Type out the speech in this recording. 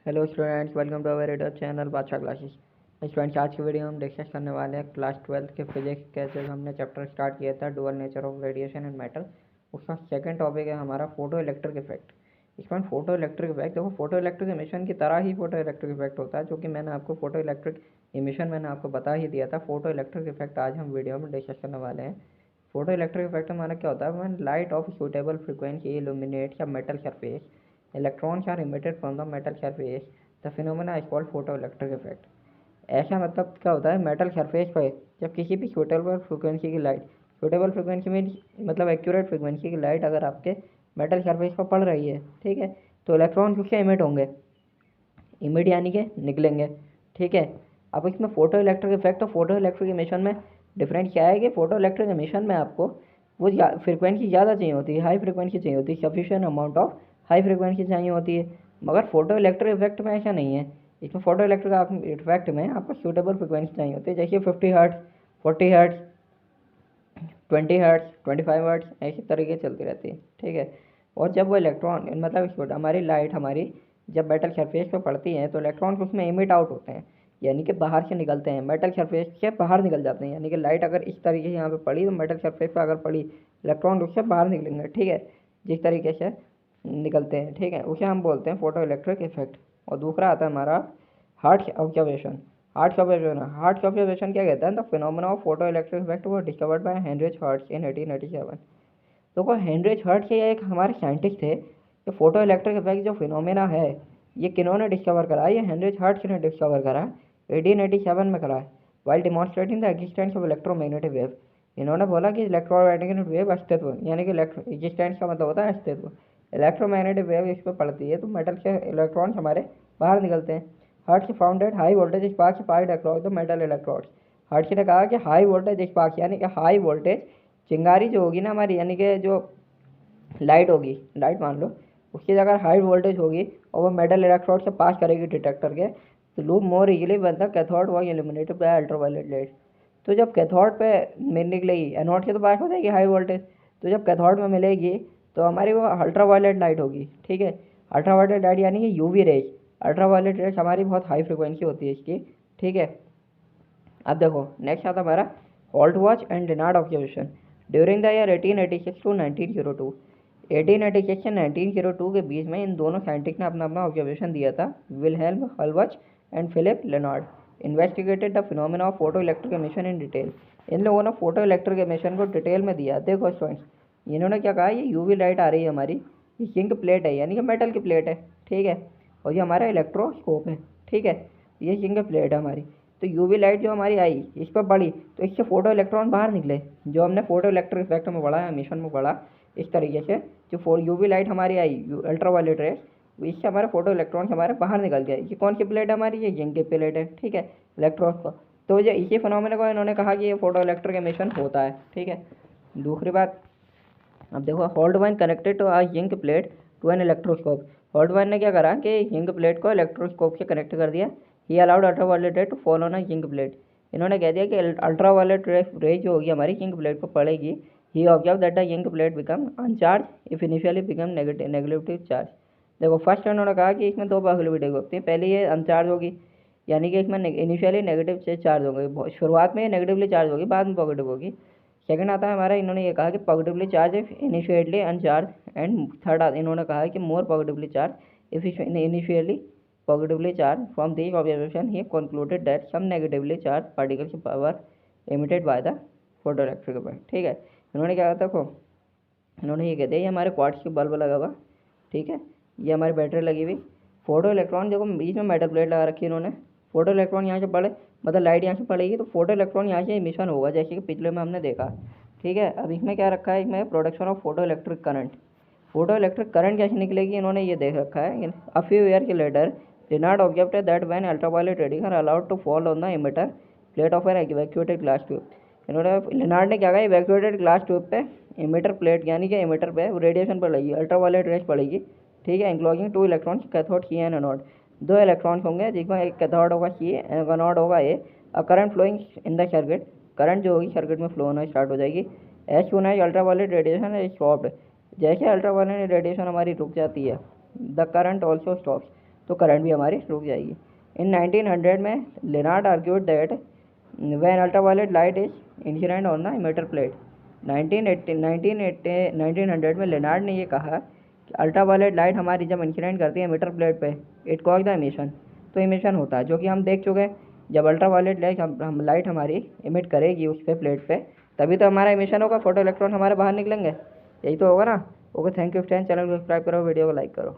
Hello students, welcome to our YouTube channel Badshah classes. Students, आज की video में discuss करने वाले हैं क्लास 12 के फिजिक्स के जो हमने चैप्टर स्टार्ट किया था dual nature of radiation and metal. उसका सेकंड टॉपिक है हमारा फोटो इलेक्ट्रिक इफेक्ट। इसमें फोटो इलेक्ट्रिक इफेक्ट देखो, फोटो इलेक्ट्रिक इमिशन की तरह ही फोटो इलेक्ट्रिक इफेक्ट होता है, जो कि मैंने आपको फोटो इलेक्ट्रिक इमिशन मैंने आपको बता ही दिया था। फोटो इलेक्ट्रिक इफेक्ट आज हम वीडियो में डिस्कस करने वाले हैं। फोटो इलेक्ट्रिक इफेक्ट हमारा क्या होता है? When light of suitable frequency illuminates a metal surface, electrons are emitted from the metal surface. The phenomena is called photoelectric effect. ऐसा मतलब क्या होता है? मेटल सरफेस पर जब किसी भी सुटेबल फ्रिक्वेंसी की लाइट, सुटेबल फ्रिक्वेंसी में मतलब एक्यूरेट फ्रिक्वेंसी की लाइट अगर आपके मेटल सरफेस पर पड़ रही है, ठीक है, तो इलेक्ट्रॉन उससे इमिट होंगे, इमिट यानी कि निकलेंगे, ठीक है। अब इसमें फोटो इलेक्ट्रिक इफेक्ट और फोटो इलेक्ट्रिक इमिशन में डिफरेंस क्या है कि फोटो इलेक्ट्रिक इमिशन में आपको वो फ्रिक्वेंसी ज़्यादा चाहिए होती है, हाई फ्रिक्वेंसी चाहिए होती है, sufficient amount of high frequency चाहिए होती है। मगर फोटो इलेक्ट्रिक इफेक्ट में ऐसा नहीं है। इसमें फोटो इलेक्ट्रिक इफेक्ट में आपको सूटेबल फ्रिक्वेंसी चाहिए होती है, जैसे 50 हर्ट्ज, 40 हर्ट्ज, 20 हर्ट्ज, 25 हर्ट्ज, ऐसी तरीके चलती रहती है, ठीक है। और जब वो इलेक्ट्रॉन मतलब हमारी लाइट हमारी जब मेटल सरफेस पर पड़ती है तो इलेक्ट्रॉन उसमें इमिट आउट होते हैं, यानी कि बाहर से निकलते हैं, मेटल सरफेस से बाहर निकल जाते हैं। यानी कि लाइट अगर इस तरीके से यहाँ पे पड़ी तो मेटल सरफेस पर अगर पड़ी, इलेक्ट्रॉन उससे बाहर निकलेंगे, ठीक है, जिस तरीके से निकलते हैं, ठीक है, उसे हम बोलते हैं फोटो इलेक्ट्रिक इफेक्ट। और दूसरा आता है हमारा हार्ट्स ऑब्जर्वेशन। हार्ट्स ऑब्जर्वेशन क्या कहता है? The phenomena of photo electric effect वो डिस्कवर्ड बाय हेनरिच हर्ट्ज इन 1887। तो हेनरिच हर्ट्ज ये एक हमारे साइंटिस्ट थे। ये फोटो इलेक्ट्रिक इफेक्ट जो फिनोमेना है ये किन्होंने डिस्कवर करा? ये हेनरिच हर्ट्ज ने डिस्कवर करा, 1887 में करा, while demonstrating the existence of electromagnetic wave. इन्होंने बोला कि इलेक्ट्रोमैग्नेटिक वेव अस्तित्व, यानी कि एग्जिस्टेंस का मतलब होता है अस्तित्व। इलेक्ट्रोमैग्नेटिक वेव इस पर पड़ती है तो मेटल के इलेक्ट्रॉन्स हमारे बाहर निकलते हैं। Hertz founded high voltage sparks FIDE across the metal electrodes. Hertz ने कहा कि हाई वोल्टेज स्पार्क्स यानी कि हाई वोल्टेज चिंगारी जो होगी ना हमारी, यानी कि जो लाइट होगी, लाइट मान लो, उसकी जगह हाई वोल्टेज होगी और वो मेटल इलेक्ट्रोड से पास करेगी डिटेक्टर के, तो loop more easily when the cathode was illuminated by ultraviolet light. तो जब कैथोड पे निकलेगी, एनोड के तो पास हो जाएगी हाई वोल्टेज, तो जब कैथोड में मिलेगी तो हमारी वो अल्ट्रावायलेट लाइट होगी, ठीक है। अल्ट्रावायलेट लाइट यानी कि यूवी रेज। अल्ट्रावायलेट रेज हमारी बहुत हाई फ्रिक्वेंसी होती है इसकी, ठीक है। अब देखो नेक्स्ट आता हमारा Hallwachs and Lenard observation during the year 1886 to 1902। 1886 से 1902 के बीच में इन दोनों साइंटिस्ट ने अपना अपना ऑब्जर्वेशन दिया था। Wilhelm Hallwachs and Philipp Lenard investigated the phenomena of photo electric emission in detail. इन लोगों ने फोटो इलेक्ट्रिक एमिशन को डिटेल में दिया। देखो स्टूडेंट्स, इन्होंने क्या कहा, ये यूवी लाइट आ रही है हमारी, ये जिंक प्लेट है यानी कि मेटल की प्लेट है, ठीक है, और ये हमारा इलेक्ट्रोस्कोप है, ठीक है, ये जिंक प्लेट है हमारी। तो यूवी लाइट जो हमारी आई इस पर पड़ी तो इससे फोटो इलेक्ट्रॉन बाहर निकले, जो हमने फोटो इलेक्ट्रिक इफेक्ट में पढ़ा है, मिशन में पढ़ा, इस तरीके से जो यूवी लाइट हमारी आई अल्ट्रावायलेट रेस, इससे हमारे फोटो इलेक्ट्रॉन हमारे बाहर निकल गए। ये कौन सी प्लेट है हमारी? ये जिंक की प्लेट है, ठीक है, इलेक्ट्रॉन को। तो ये इसी फिनोमेना को इन्होंने कहा कि ये फोटो इलेक्ट्रिक एमिशन होता है, ठीक है। दूसरी बात, अब देखो होल्ड वन connected to a zinc plate to an electroscope. होल्ड वन ने क्या करा कि जिंक प्लेट को इलेक्ट्रोस्कोप से कनेक्ट कर दिया। He allowed ultraviolet ray to fall on a zinc plate. इन्होंने कह दिया कि अल्ट्रावायलेट रे जो होगी हमारी जिंक प्लेट पर पड़ेगी। He observe that the zinc plate become uncharged if initially become negative charge. देखो फर्स्ट इन्होंने कहा कि इसमें दो पॉसिबिलिटी होती है। पहले ये अनचार्ज होगी, यानी कि इसमें इनिशियली नेगेटिव से चार्ज होगी, शुरुआत में ये नेगेटिवली चार्ज होगी, बाद में पॉजिटिव होगी। सेकंड आता है हमारा, इन्होंने ये कहा कि positively charge if initially uncharged. And third इन्होंने कहा कि more positively charge if initially positively charged. From these observations, he concluded that some negatively charged particles were emitted by the photoelectric effect, ठीक है। इन्होंने क्या कहा देखो, इन्होंने ये कहते हैं ये हमारे क्वार्ट्ज की बल्ब लगा हुआ, ठीक है, ये हमारी बैटरी लगी हुई, फोटो इलेक्ट्रॉन देखो बीच में मेटल प्लेट लगा रखी है इन्होंने। फोटो इलेक्ट्रॉन यहाँ से पड़े, मतलब लाइट यहाँ से पड़ेगी तो फोटो इलेक्ट्रॉन यहाँ से इमिशन होगा, जैसे कि पिछले में हमने देखा, ठीक है। अब इसमें क्या रखा है, इसमें production of photo electric current. Photo electric current कैसे निकलेगी इन्होंने ये देख रखा है। अ फ्यू ईयर के letter Leonard observed that when ultraviolet rays are allowed to fall on the emitter plate of an evacuated glass tube, इन्होंने Lennard ने क्या कहा, इवैक्यूएटेड ग्लास ट्यूब पे इमिटर प्लेट यानी कि इमिटर पे रेडिएशन पड़ेगी, अल्ट्रावायलेट रेस पड़ेगी, ठीक है, including two electrons cathode C and anode. दो इलेक्ट्रॉन्स होंगे जिसमें एक कैथोड होगा सी, एनोड होगा A. A current flowing in the circuit, current जो होगी सर्किट में फ्लो होना स्टार्ट हो जाएगी। As soon as ultraviolet radiation is stopped, जैसे अल्ट्रावायलेट रेडिएशन हमारी रुक जाती है, द करंट ऑल्सो स्टॉप्स, तो करंट भी हमारी रुक जाएगी। इन 1900 में Lenard argued that when ultraviolet light is incident on the emitter plate. 1900 में लेनार्ड ने ये कहा कि अल्ट्रावायलेट लाइट हमारी जब इंसिडेंट करती है इमिटर प्लेट पे, इट कॉज द इमिशन, तो इमिशन होता है, जो कि हम देख चुके हैं। जब अल्ट्रावायलेट लाइट हमारी इमिट करेगी उस पे प्लेट पे, तभी तो हमारा इमिशन होगा, फोटो इलेक्ट्रॉन हमारे बाहर निकलेंगे। यही तो होगा ना। Okay, thank you friends, channel को सब्सक्राइब करो, वीडियो को लाइक करो।